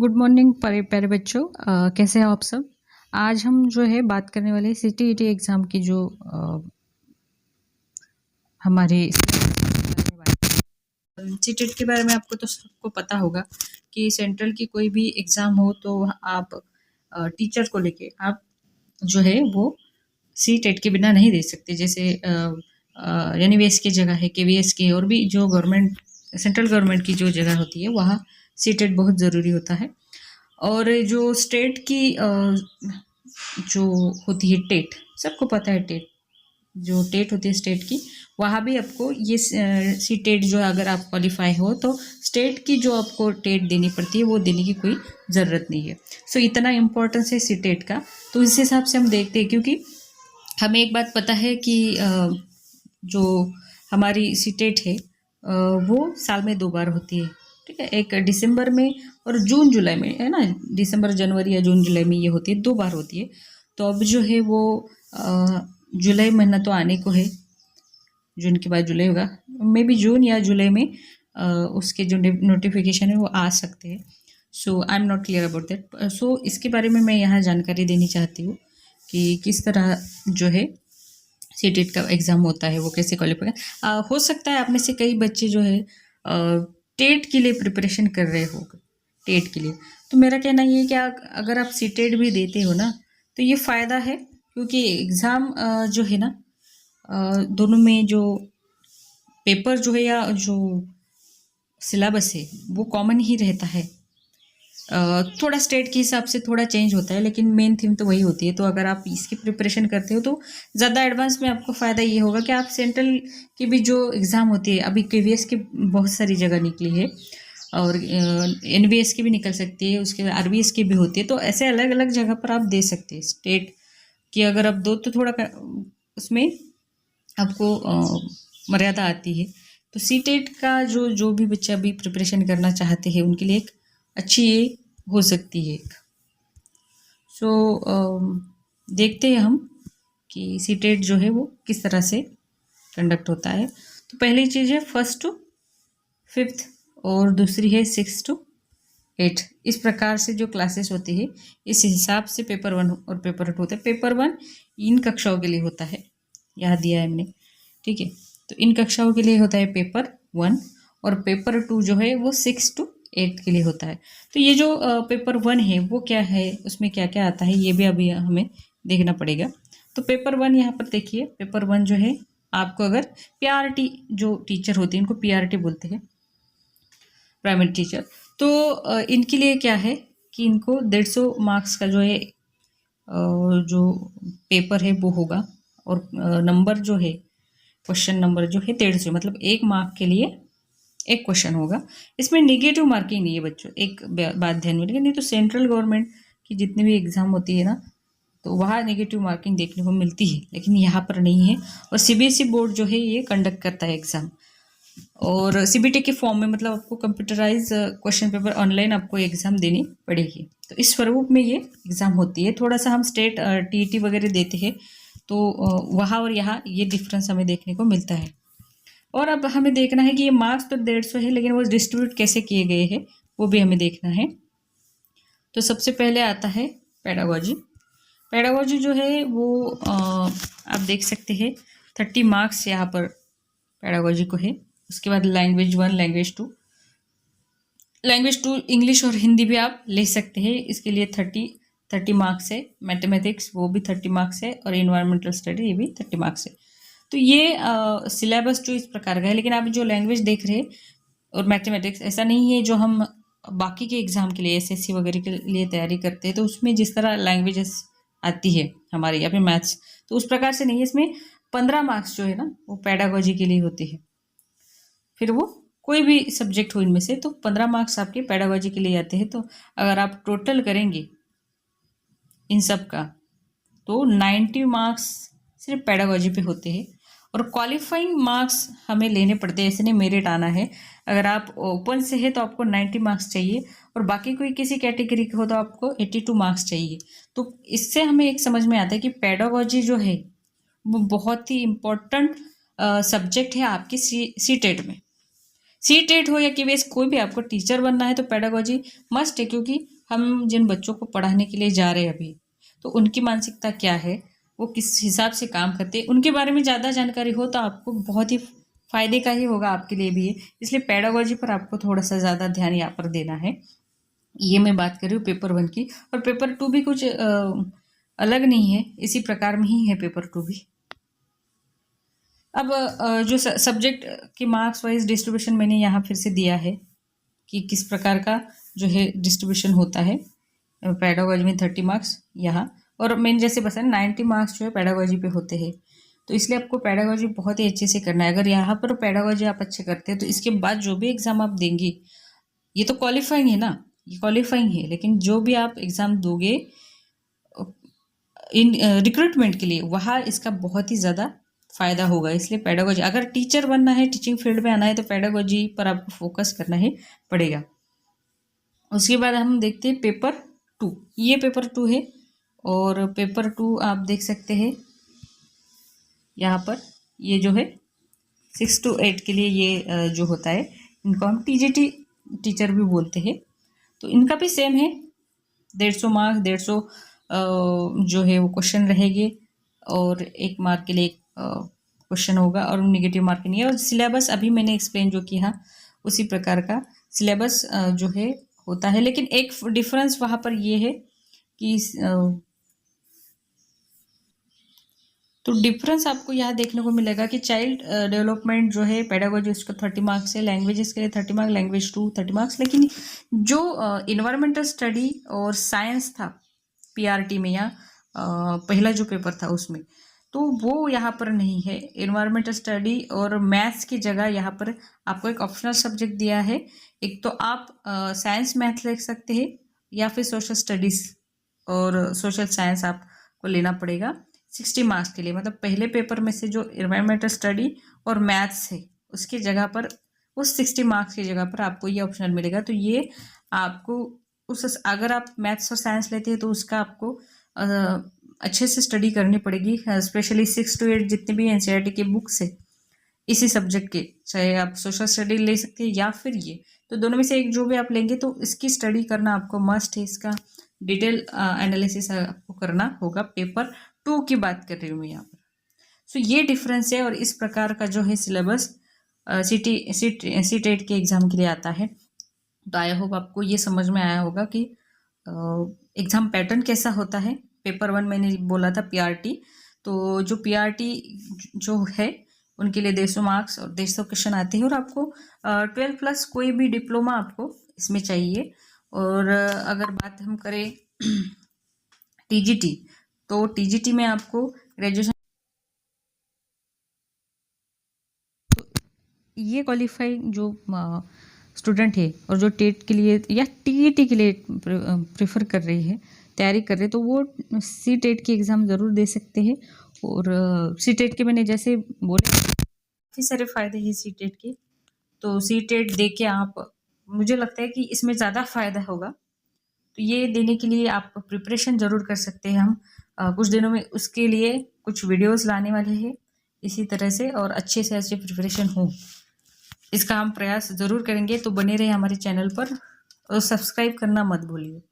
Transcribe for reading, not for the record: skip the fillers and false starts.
Good morning प्यारे बच्चों। कैसे हैं आप सब। आज हम जो है बात करने वाले सीटीईटी एग्ज़ाम की जो हमारे सीटेट के बारे में आपको तो सबको पता होगा कि सेंट्रल की कोई भी एग्ज़ाम हो तो आप टीचर को लेके आप जो है वो सीटेट के बिना नहीं दे सकते। जैसे एनवीएस की जगह है, केवीएस की, और भी जो गवर्नमेंट सेंट्रल गवर्नमेंट की जो जगह होती है वहाँ सीटेट बहुत ज़रूरी होता है। और जो स्टेट की जो होती है टेट, सबको पता है टेट, जो टेट होती है स्टेट की, वहाँ भी आपको ये सी टेट जो अगर आप क्वालिफाई हो तो स्टेट की जो आपको टेट देनी पड़ती है वो देने की कोई ज़रूरत नहीं है। सो इतना इम्पोर्टेंस है सी टेट का। तो इस हिसाब से हम देखते हैं, क्योंकि हमें एक बात पता है कि जो हमारी सी टेट है वो साल में 2 बार होती है। ठीक है, एक दिसंबर में और जून जुलाई में, है ना। दिसंबर जनवरी या जून जुलाई में ये होती है, 2 बार होती है। तो अब जो है वो जुलाई महीना तो आने को है, जून के बाद जुलाई होगा, मे बी जून या जुलाई में उसके जो नोटिफिकेशन है वो आ सकते हैं। So I am not clear about that. So इसके बारे में मैं यहाँ जानकारी देनी चाहती हूँ कि किस तरह जो है सीटेट का एग्ज़ाम होता है, वो कैसे क्वालिफाई हो सकता है। आप में से कई बच्चे जो है टेट के लिए प्रिपरेशन कर रहे हो, टेट के लिए। तो मेरा कहना ये है कि अगर आप सीटेट भी देते हो ना तो ये फ़ायदा है, क्योंकि एग्ज़ाम जो है ना दोनों में जो पेपर जो है या जो सिलेबस है वो कॉमन ही रहता है। थोड़ा स्टेट के हिसाब से थोड़ा चेंज होता है, लेकिन मेन थीम तो वही होती है। तो अगर आप इसकी प्रिपरेशन करते हो तो ज़्यादा एडवांस में आपको फ़ायदा ये होगा कि आप सेंट्रल की भी जो एग्ज़ाम होती है, अभी केवीएस की बहुत सारी जगह निकली है और एनवीएस की भी निकल सकती है, उसके बाद आरबीएस की भी होती है। तो ऐसे अलग अलग जगह पर आप दे सकते हैं। स्टेट की अगर आप दो तो थोड़ा उसमें आपको मर्यादा आती है। तो सी टेट का जो भी बच्चा अभी प्रिपरेशन करना चाहते हैं उनके लिए एक अच्छी ये हो सकती है एक। सो देखते हैं हम कि सी टेट जो है वो किस तरह से कंडक्ट होता है। तो पहली चीज़ है 1st to 5th और दूसरी है 6th to 8th। इस प्रकार से जो क्लासेस होती है इस हिसाब से पेपर 1 और पेपर 2 होता है। पेपर 1 इन कक्षाओं के लिए होता है, यहाँ दिया है हमने। ठीक है, तो इन कक्षाओं के लिए होता है पेपर 1 और पेपर 2 जो है वो 6 to 8 के लिए होता है। तो ये जो पेपर 1 है वो क्या है, उसमें क्या क्या आता है ये भी अभी हमें देखना पड़ेगा। तो पेपर 1 यहाँ पर देखिए, पेपर 1 जो है आपको अगर पीआरटी जो टीचर होते हैं, इनको पीआरटी बोलते हैं, प्राइमरी टीचर। तो इनके लिए क्या है कि इनको 150 मार्क्स का जो है जो पेपर है वो होगा, और नंबर जो है, क्वेश्चन नंबर जो है 150, मतलब 1 मार्क के लिए एक क्वेश्चन होगा। इसमें नेगेटिव मार्किंग नहीं है बच्चों, एक बात ध्यान में रखिए। नहीं तो सेंट्रल गवर्नमेंट की जितनी भी एग्ज़ाम होती है ना तो वहाँ नेगेटिव मार्किंग देखने को मिलती है, लेकिन यहाँ पर नहीं है। और सीबीएसई बोर्ड जो है ये कंडक्ट करता है एग्ज़ाम, और सीबीटी के फॉर्म में, मतलब आपको कंप्यूटराइज क्वेश्चन पेपर ऑनलाइन आपको एग्ज़ाम देनी पड़ेगी। तो इस स्वरूप में ये एग्ज़ाम होती है। थोड़ा सा हम स्टेट टीईटी वगैरह देते हैं तो वहाँ और यहाँ ये डिफरेंस हमें देखने को मिलता है। और अब हमें देखना है कि ये मार्क्स तो 150 है, लेकिन वो डिस्ट्रीब्यूट कैसे किए गए हैं वो भी हमें देखना है। तो सबसे पहले आता है पेडागोजी। पेडागोजी जो है वो आप देख सकते हैं 30 मार्क्स यहाँ पर पेडागोजी को है। उसके बाद लैंग्वेज 1, लैंग्वेज टू इंग्लिश और हिंदी भी आप ले सकते हैं, इसके लिए 30 मार्क्स है। मैथमेटिक्स वो भी 30 मार्क्स है, और इन्वायरमेंटल स्टडी ये भी 30 मार्क्स है। तो ये सिलेबस जो इस प्रकार का है। लेकिन आप जो लैंग्वेज देख रहे हैं और मैथमेटिक्स, ऐसा नहीं है जो हम बाकी के एग्ज़ाम के लिए एसएससी वगैरह के लिए तैयारी करते हैं तो उसमें जिस तरह लैंग्वेजेस आती है हमारे या फिर मैथ्स, तो उस प्रकार से नहीं है। इसमें 15 मार्क्स जो है ना वो पेडागोजी के लिए होती है। फिर वो कोई भी सब्जेक्ट हो इनमें से, तो 15 मार्क्स आपके पेडागोजी के लिए आते हैं। तो अगर आप टोटल करेंगे इन सब का तो 90 मार्क्स सिर्फ पेडागोजी पे होते हैं। और क्वालिफाइंग मार्क्स हमें लेने पड़ते हैं, ऐसे नहीं मेरिट आना है। अगर आप ओपन से है तो आपको 90 मार्क्स चाहिए, और बाकी कोई किसी कैटेगरी के हो तो आपको 82 मार्क्स चाहिए। तो इससे हमें एक समझ में आता है कि पेडागोजी जो है वो बहुत ही इम्पोर्टेंट सब्जेक्ट है आपकी सी टेट में। सी टेट हो या केवीएस, कोई भी आपको टीचर बनना है तो पेडागोजी मस्ट है, क्योंकि हम जिन बच्चों को पढ़ाने के लिए जा रहे हैं अभी, तो उनकी मानसिकता क्या है, वो किस हिसाब से काम करते हैं, उनके बारे में ज़्यादा जानकारी हो तो आपको बहुत ही फ़ायदे का ही होगा आपके लिए भी ये। इसलिए पेडागोजी पर आपको थोड़ा सा ज़्यादा ध्यान यहाँ पर देना है। ये मैं बात कर रही हूँ पेपर 1 की। और पेपर 2 भी कुछ अलग नहीं है, इसी प्रकार में ही है पेपर 2 भी। अब जो सब्जेक्ट के मार्क्स वाइज डिस्ट्रीब्यूशन मैंने यहाँ फिर से दिया है कि किस प्रकार का जो है डिस्ट्रीब्यूशन होता है। पेडागोजी में 30 मार्क्स यहाँ, और मैंने जैसे बताया 90 मार्क्स जो है पेडागोजी पे होते हैं। तो इसलिए आपको पेडागोजी बहुत ही अच्छे से करना है। अगर यहाँ पर पेडागोजी आप अच्छे करते हैं तो इसके बाद जो भी एग्ज़ाम आप देंगे, ये तो क्वालिफाइंग है ना, ये क्वालिफाइंग है, लेकिन जो भी आप एग्ज़ाम दोगे इन रिक्रूटमेंट के लिए, वहाँ इसका बहुत ही ज़्यादा फ़ायदा होगा। इसलिए पेडागोजी, अगर टीचर बनना है, टीचिंग फील्ड में आना है, तो पेडागोजी पर आपको फोकस करना ही पड़ेगा। उसके बाद हम देखते हैं पेपर 2। ये पेपर 2 है, और पेपर 2 आप देख सकते हैं यहाँ पर। ये जो है 6 to 8 के लिए ये जो होता है, इनको हम टीजीटी टीचर भी बोलते हैं। तो इनका भी सेम है, 150 मार्क्स, 150 जो है वो क्वेश्चन रहेंगे, और 1 मार्क के लिए एक क्वेश्चन होगा, और नेगेटिव मार्क नहीं है। और सिलेबस अभी मैंने एक्सप्लेन जो किया उसी प्रकार का सिलेबस जो है होता है। लेकिन एक डिफरेंस वहाँ पर ये है कि तो डिफरेंस आपको यहाँ देखने को मिलेगा कि चाइल्ड डेवलपमेंट जो है पेडागोजी, उसका 30 मार्क्स है, लैंग्वेजेस के लिए 30 मार्क्स, लैंग्वेज 2 30 मार्क्स। लेकिन जो इन्वायरमेंटल स्टडी और साइंस था पीआरटी में, या पहला जो पेपर था उसमें, तो वो यहाँ पर नहीं है। इन्वायरमेंटल स्टडी और मैथ्स की जगह यहाँ पर आपको एक ऑप्शनल सब्जेक्ट दिया है। एक तो आप साइंस मैथ ले सकते हैं, या फिर सोशल स्टडीज़ और सोशल साइंस आपको लेना पड़ेगा 60 मार्क्स के लिए। मतलब पहले पेपर में से जो इन्वायरमेंटल स्टडी और मैथ्स है, उसकी जगह पर, उस 60 मार्क्स की जगह पर आपको ये ऑप्शनल मिलेगा। तो ये आपको अगर आप मैथ्स और साइंस लेते हैं तो उसका आपको अच्छे से स्टडी करनी पड़ेगी। स्पेशली 6 to 8 जितने भी एनसीईआरटी के बुक्स है इसी सब्जेक्ट के, चाहे आप सोशल स्टडी ले सकते हैं या फिर ये, तो दोनों में से एक जो भी आप लेंगे तो इसकी स्टडी करना आपको मस्ट है। इसका डिटेल एनालिसिस आपको करना होगा। पेपर 2 की बात कर रही हूँ मैं यहाँ पर। सो ये डिफरेंस है, और इस प्रकार का जो है सिलेबस सी टेट के एग्ज़ाम के लिए आता है। तो आई होप आपको ये समझ में आया होगा कि एग्ज़ाम पैटर्न कैसा होता है। पेपर 1 मैंने बोला था पीआरटी, तो जो पीआरटी जो है उनके लिए 150 मार्क्स और 150 क्वेश्चन आते हैं, और आपको 12+ कोई भी डिप्लोमा आपको इसमें चाहिए। और अगर बात हम करें टीजीटी, तो टीजीटी में आपको ग्रेजुएशन, ये क्वालिफाइंग जो स्टूडेंट है और जो टेट के लिए या टीईटी के लिए प्रेफर कर रही है, तैयारी कर रहे हैं, तो वो सी टेट की एग्ज़ाम ज़रूर दे सकते हैं। और सी टेट के मैंने जैसे बोले काफ़ी सारे फ़ायदे हैं सी टेट के। तो सी टेट दे के आप, मुझे लगता है कि इसमें ज़्यादा फ़ायदा होगा। तो ये देने के लिए आप प्रिपरेशन ज़रूर कर सकते हैं। हम कुछ दिनों में उसके लिए कुछ वीडियोस लाने वाले हैं इसी तरह से, और अच्छे से अच्छे प्रिपरेशन हो, इसका हम प्रयास ज़रूर करेंगे। तो बने रहे हमारे चैनल पर, और सब्सक्राइब करना मत भूलिए।